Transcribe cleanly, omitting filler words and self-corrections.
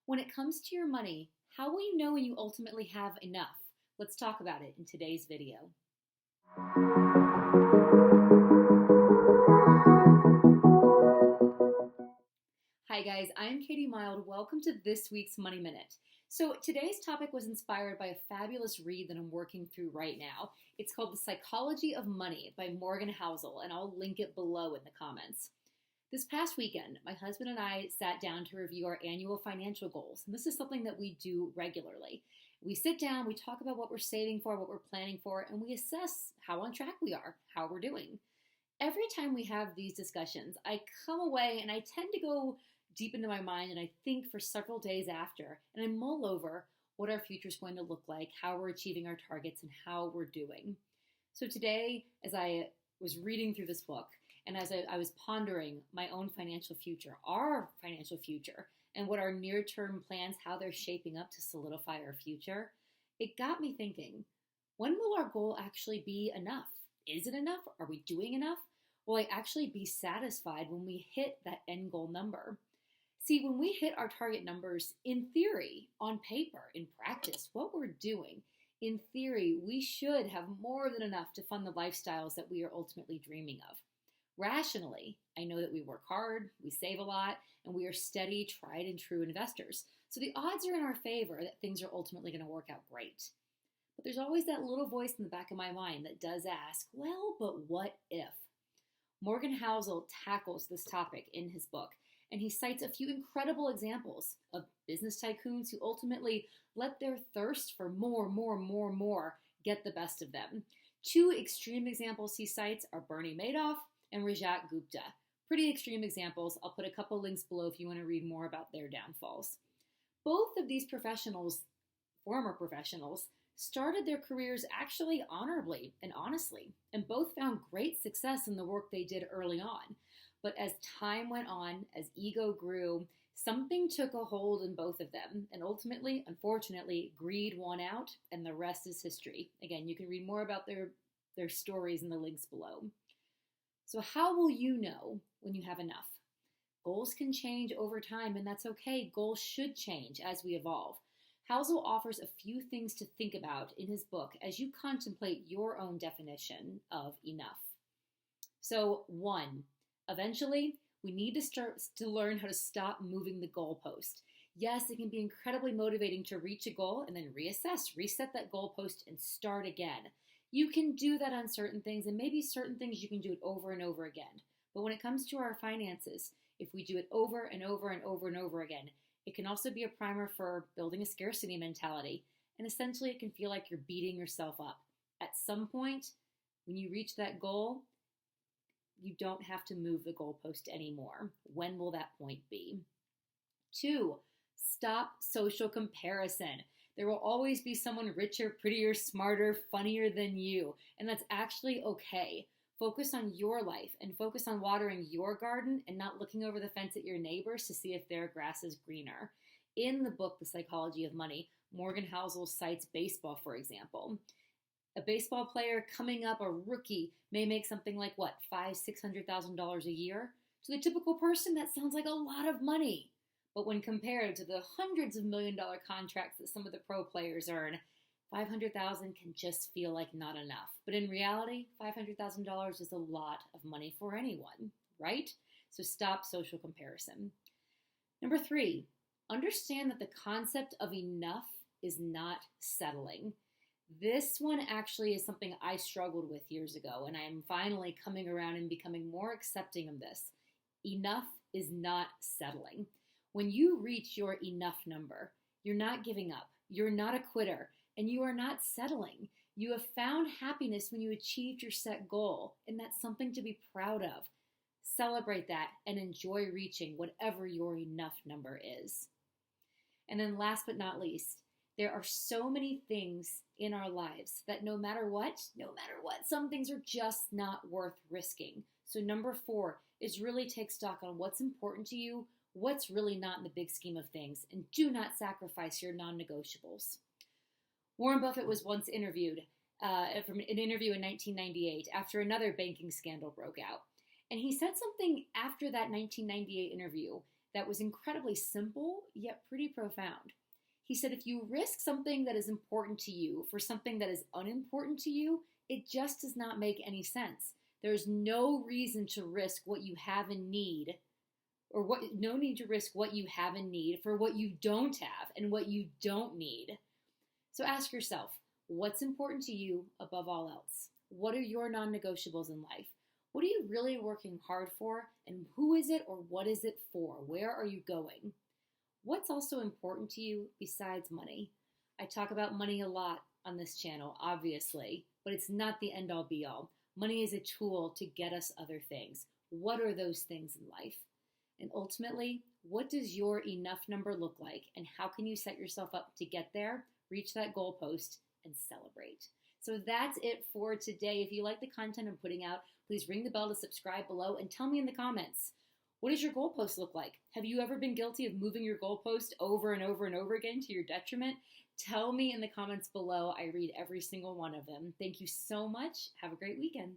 When it comes to your money, how will you know when you ultimately have enough? Let's talk about it in today's video. Hi guys, I'm Katie Mild. Welcome to this week's Money Minute. So today's topic was inspired by a fabulous read that I'm working through right now. It's called The Psychology of Money by Morgan Housel, and I'll link it below in the comments. This past weekend, my husband and I sat down to review our annual financial goals, and this is something that we do regularly. We sit down, we talk about what we're saving for, what we're planning for, and we assess how on track we are, how we're doing. Every time we have these discussions, I come away and I tend to go deep into my mind and I think for several days after, and I mull over what our future is going to look like, how we're achieving our targets, and how we're doing. So today, as I was reading through this book, and as I was pondering my own financial future, our financial future, and what our near-term plans, how they're shaping up to solidify our future, it got me thinking, when will our goal actually be enough? Is it enough? Are we doing enough? Will I actually be satisfied when we hit that end goal number? See, when we hit our target numbers, in theory, on paper, in practice, what we're doing, in theory, we should have more than enough to fund the lifestyles that we are ultimately dreaming of. Rationally, I know that we work hard, we save a lot, and we are steady, tried and true investors. So the odds are in our favor that things are ultimately going to work out great. But there's always that little voice in the back of my mind that does ask, well, but what if? Morgan Housel tackles this topic in his book, and he cites a few incredible examples of business tycoons who ultimately let their thirst for more get the best of them. Two extreme examples he cites are Bernie Madoff and Rajat Gupta. Pretty extreme examples. I'll put a couple links below if you want to read more about their downfalls. Both of these professionals, former professionals, started their careers actually honorably and honestly, and both found great success in the work they did early on. But as time went on, as ego grew, something took a hold in both of them, and ultimately, unfortunately, greed won out, and the rest is history. Again, you can read more about their stories in the links below. So how will you know when you have enough? Goals can change over time, and that's okay. Goals should change as we evolve. Housel offers a few things to think about in his book as you contemplate your own definition of enough. So 1, eventually, we need to start to learn how to stop moving the goalpost. Yes, it can be incredibly motivating to reach a goal and then reassess, reset that goalpost, and start again. You can do that on certain things, and maybe certain things you can do it over and over again. But when it comes to our finances, if we do it over and over and over and over again, it can also be a primer for building a scarcity mentality. And essentially, it can feel like you're beating yourself up. At some point, when you reach that goal, you don't have to move the goalpost anymore. When will that point be? 2, stop social comparison. There will always be someone richer, prettier, smarter, funnier than you, and that's actually okay. Focus on your life and focus on watering your garden and not looking over the fence at your neighbors to see if their grass is greener. In the book, The Psychology of Money, Morgan Housel cites baseball, for example. A baseball player coming up, a rookie, may make something like what, $500,000-$600,000 a year? To the typical person, that sounds like a lot of money. But when compared to the hundreds of million-dollar contracts that some of the pro players earn, $500,000 can just feel like not enough. But in reality, $500,000 is a lot of money for anyone, right? So stop social comparison. Number 3, understand that the concept of enough is not settling. This one actually is something I struggled with years ago, and I am finally coming around and becoming more accepting of this. Enough is not settling. When you reach your enough number, you're not giving up, you're not a quitter, and you are not settling. You have found happiness when you achieved your set goal, and that's something to be proud of. Celebrate that and enjoy reaching whatever your enough number is. And then last but not least, there are so many things in our lives that no matter what, some things are just not worth risking. So number 4 is really take stock on what's important to you, what's really not in the big scheme of things, and do not sacrifice your non-negotiables. Warren Buffett was once interviewed from an interview in 1998 after another banking scandal broke out. And he said something after that 1998 interview that was incredibly simple, yet pretty profound. He said, if you risk something that is important to you for something that is unimportant to you, it just does not make any sense. There's no reason to risk what you have and need, no need to risk what you have and need for what you don't have and what you don't need. So ask yourself, what's important to you above all else? What are your non-negotiables in life? What are you really working hard for, and who is it or what is it for? Where are you going? What's also important to you besides money? I talk about money a lot on this channel, obviously, but it's not the end-all be-all. Money is a tool to get us other things. What are those things in life? And ultimately, what does your enough number look like, and how can you set yourself up to get there, reach that goalpost, and celebrate? So that's it for today. If you like the content I'm putting out, please ring the bell to subscribe below and tell me in the comments, what does your goalpost look like? Have you ever been guilty of moving your goalpost over and over and over again to your detriment? Tell me in the comments below. I read every single one of them. Thank you so much. Have a great weekend.